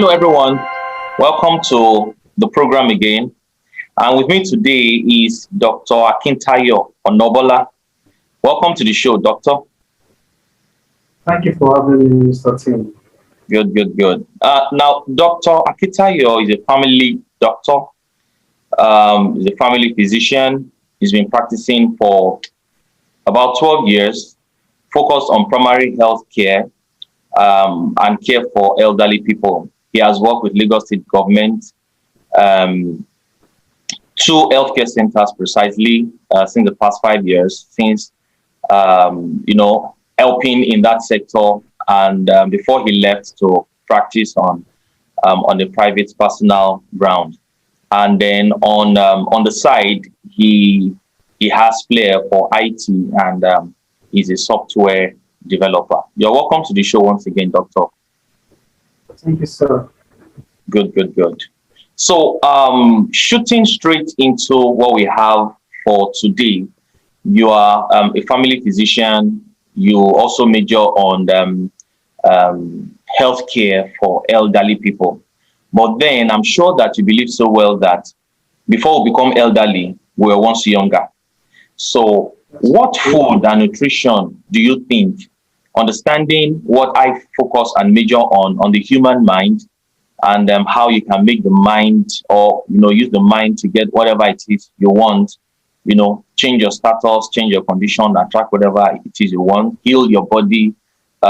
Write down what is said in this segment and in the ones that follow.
Hello, everyone. Welcome to the program again. And with me today is Dr. Akintayo Onobola. Welcome to the show, Doctor. Thank you for having me, Mr. Tim. Good, good, good. Now, Dr. Akintayo is a family doctor. He's a family physician. He's been practicing for about 12 years, focused on primary health care and care for elderly people. He has worked with Lagos State government, um, two healthcare centers precisely since the past 5 years, since helping in that sector, and before he left to practice on the private personal ground, and then on the side he has flair for IT and he's a software developer. You're welcome to the show once again, Doctor. Thank you, sir. Good, good, good. So, shooting straight into what we have for today, you are a family physician. You also major on healthcare for elderly people. But then I'm sure that you believe so well that before we become elderly, we were once younger. So, what food and nutrition do you think, understanding what I focus and major on the human mind, and how you can make the mind, or use the mind to get whatever it is you want, change your status, change your condition, attract whatever it is you want, heal your body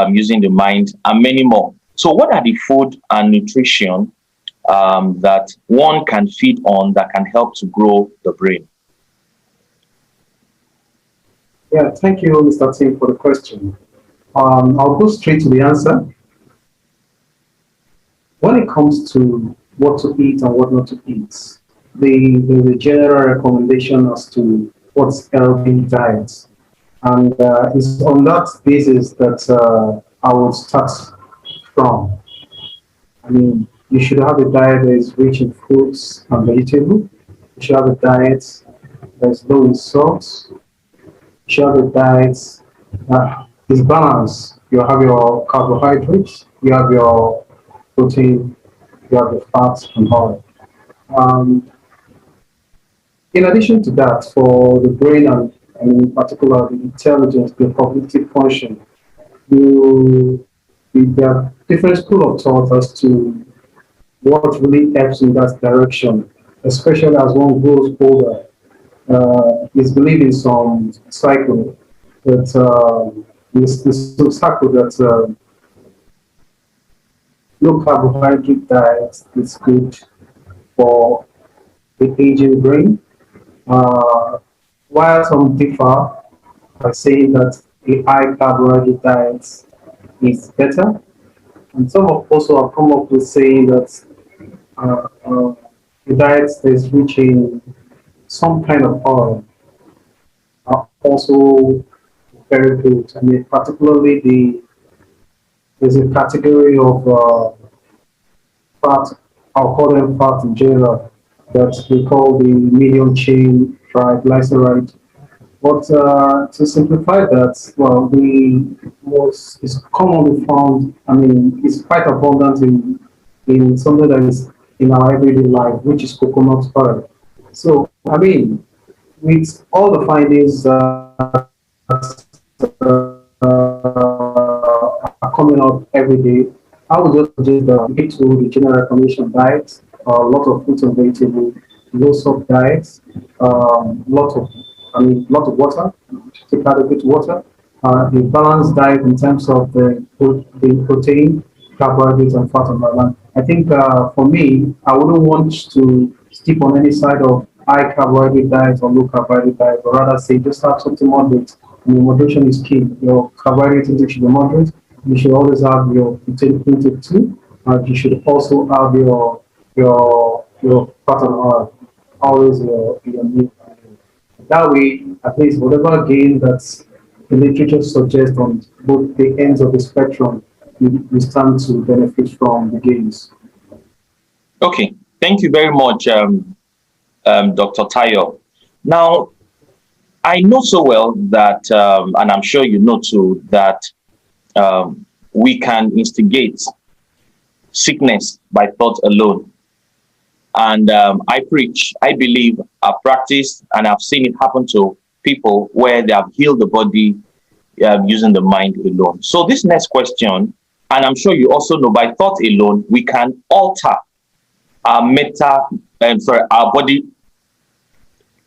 using the mind, and many more. So what are the food and nutrition that one can feed on that can help to grow the brain? Yeah, thank you, Mr. Tim, for the question. I'll go straight to the answer. When it comes to what to eat and what not to eat, the general recommendation as to what's healthy diet. And it's on that basis that I would start from. I mean, you should have a diet that is rich in fruits and vegetables. You should have a diet that is low in salt. You should have a diet that is balanced. You have your carbohydrates, you have your protein, you have your fats and oil. Um, in addition to that, for the brain and in particular the intelligence, the cognitive function, you, there are different school of thought as to what really helps in that direction, especially as one grows older. Is believed in some cycle that this cycle that low carbohydrate diet is good for the aging brain, uh, while some differ by saying that a high carbohydrate diet is better, and some have also have come up with saying that a diet that is rich in some kind of oil are also very good. I mean, particularly there's a category of fat, I'll call them fat in general, that we call the medium chain triglyceride. But to simplify that, well, the most is commonly found, I mean, it's quite abundant in something that is in our everyday life, which is coconut oil. So, I mean, with all the findings are coming out every day, I would just suggest that we get to the general recommendation diet, a lot of fruits and vegetables, low salt diets, lot of, lot of water, take adequate water, a balanced diet in terms of the protein, carbohydrates, and fat and oil. I think for me, I wouldn't want to stick on any side of high carbohydrate diet or low carbohydrate diet, but rather say just have something moderate. I mean, moderation is key. Your carbohydrate intake should be moderate. You should always have your protein intake too. You should also have your fat and oil, always your meal. That way, at least whatever gain that the literature suggests on both the ends of the spectrum, we stand to benefit from the gains. Okay, thank you very much, Dr. Tayo. Now, I know so well that, and I'm sure you know too, that we can instigate sickness by thought alone. And I preach, I believe, I've practiced, and I've seen it happen to people where they have healed the body using the mind alone. So this next question, and I'm sure you also know, by thought alone, we can alter our our body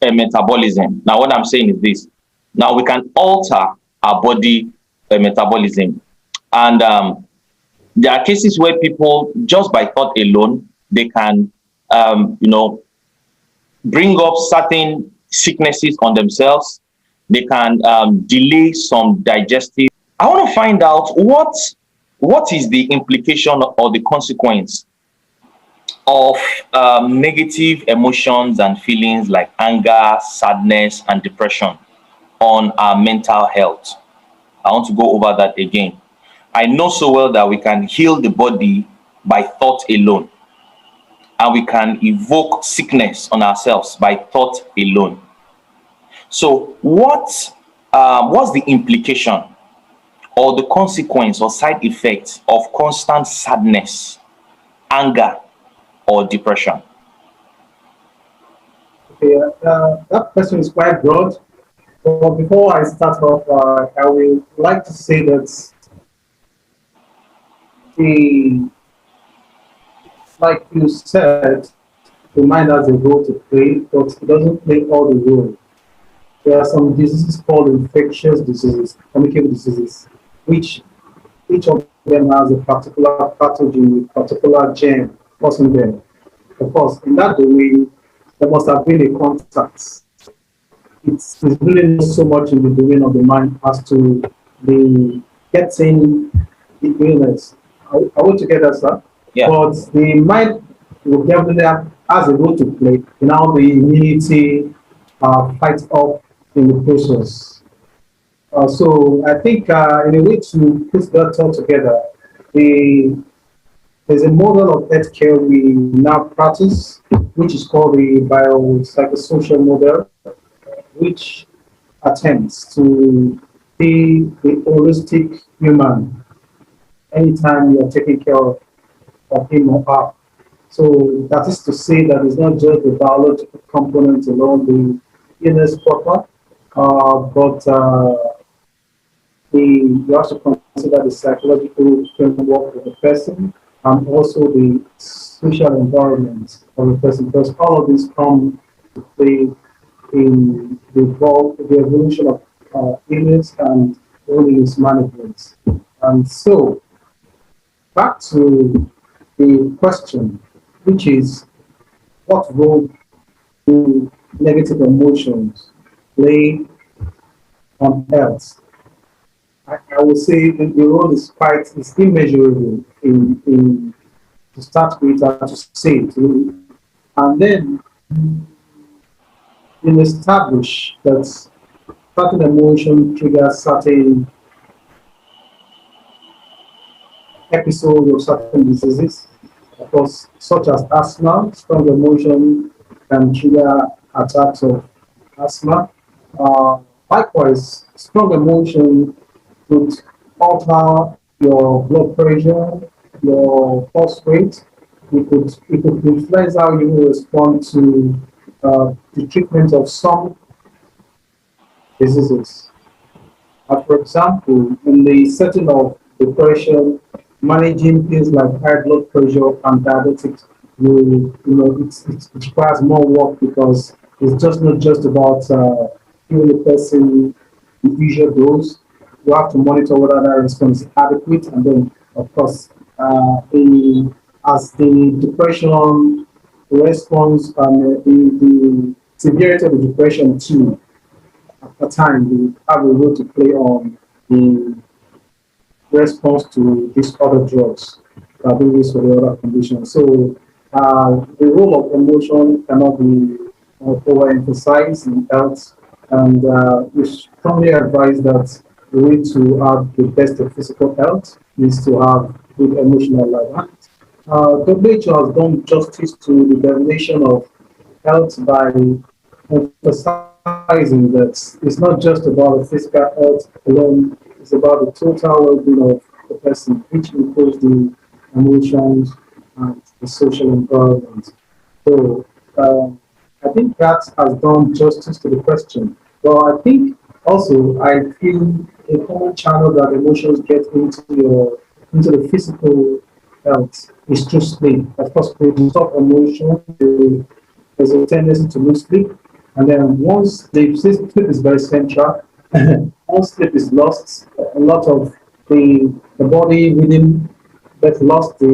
metabolism. Now, what I'm saying is this: now we can alter our body metabolism, and there are cases where people just by thought alone they can, bring up certain sicknesses on themselves. They can delay some digestive. I want to find out what is the implication or the consequence of negative emotions and feelings like anger, sadness, and depression on our mental health. I want to go over that again. I know so well that we can heal the body by thought alone, and we can evoke sickness on ourselves by thought alone. So, what's the implication or the consequence or side effect of constant sadness, anger, or depression? Okay, that question is quite broad. But before I start off, I would like to say that the, like you said, the mind has a role to play, but it doesn't play all the role. There are some diseases called infectious diseases, communicable diseases, which each of them has a particular pathogen with particular gene causing them. Of course, in that domain, there must have been a contact. It's really not so much in the domain of the mind as to the getting the illness. Are we together, sir? Yeah. But the mind will definitely have, has a role to play in how the immunity fights off in the process. So I think in a way to put that all together, the, there's a model of healthcare we now practice, which is called the biopsychosocial model, which attempts to be the holistic human anytime you're taking care of him or her. So that is to say that it's not just the biological component alone, the illness proper, but you have to consider the psychological framework of the person and also the social environment of the person, because all of these come to play in the evolution of illness and illness management. And so, back to the question, which is what role do negative emotions play on health? I would say the role is quite is immeasurable in to start with and to say it. And then you establish that certain emotion triggers certain episodes of certain diseases, of course, such as asthma. Strong emotion can trigger attacks of asthma. Likewise, strong emotion could alter your blood pressure, your pulse rate. It could influence how you respond to the treatment of some diseases. For example, in the setting of depression, managing things like high blood pressure and diabetics, it requires more work because it's just not just about giving the person the usual dose. You have to monitor whether that response is adequate, and then, of course, as the depression response and the severity of the depression too, at the time, we have a role to play on the response to these other drugs that are being used for the other conditions. So the role of emotion cannot be overemphasized in health, and we strongly advise that the way to have the best of physical health is to have good emotional life. WHO has done justice to the definition of health by emphasizing that it's not just about the physical health alone, it's about the total well-being of the person, which includes the emotions, and the social environment. So I think that has done justice to the question. But I think also I feel a common channel that emotions get into the physical health is through sleep. Of course, when you stop emotion, there's a tendency to lose sleep. And then once sleep is very central. Once sleep is lost, a lot of the body within that lost the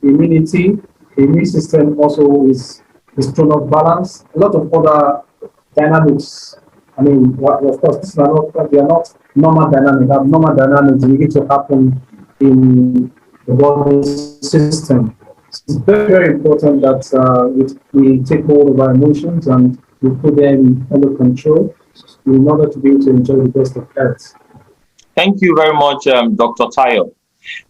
immunity. The immune system also is thrown off balance. A lot of other dynamics. I mean, of course, these are not they are not normal dynamics. Abnormal dynamics begin to happen in the body system. So it's very, very important that we take hold of our emotions and we put them under control in order to be able to enjoy the best of health. Thank you very much, Dr. Tayo.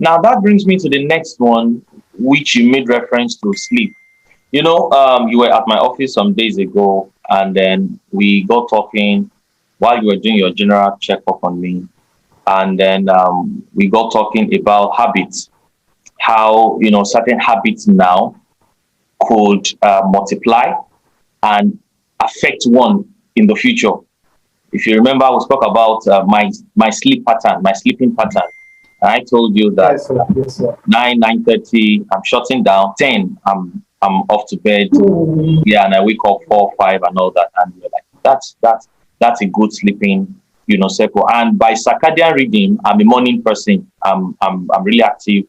Now that brings me to the next one, which you made reference to sleep. You were at my office some days ago, and then we got talking while you were doing your general checkup on me, and then we got talking about habits, how certain habits now could multiply and affect one in the future. If you remember, we spoke about my sleep pattern, my sleeping pattern. I told you that Yes, sir. Yes, sir. 9:30, I'm shutting down. 10, I'm off to bed. Yeah, and I wake up 4, 5, and all that. And you're like, that's a good sleeping, cycle. And by circadian rhythm, I'm a morning person. I'm really active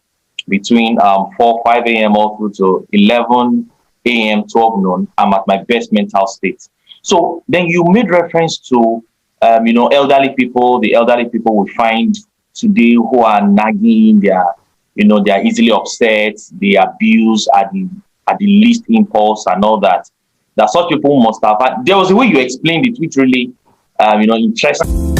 between 4, 5 a.m. all through to 11 a.m., 12 noon. I'm at my best mental state. So then you made reference to elderly people. The elderly people we find today who are nagging, they are easily upset, they abuse at the least impulse and all that. That such people must have had. There was a way you explained it, which really, interesting.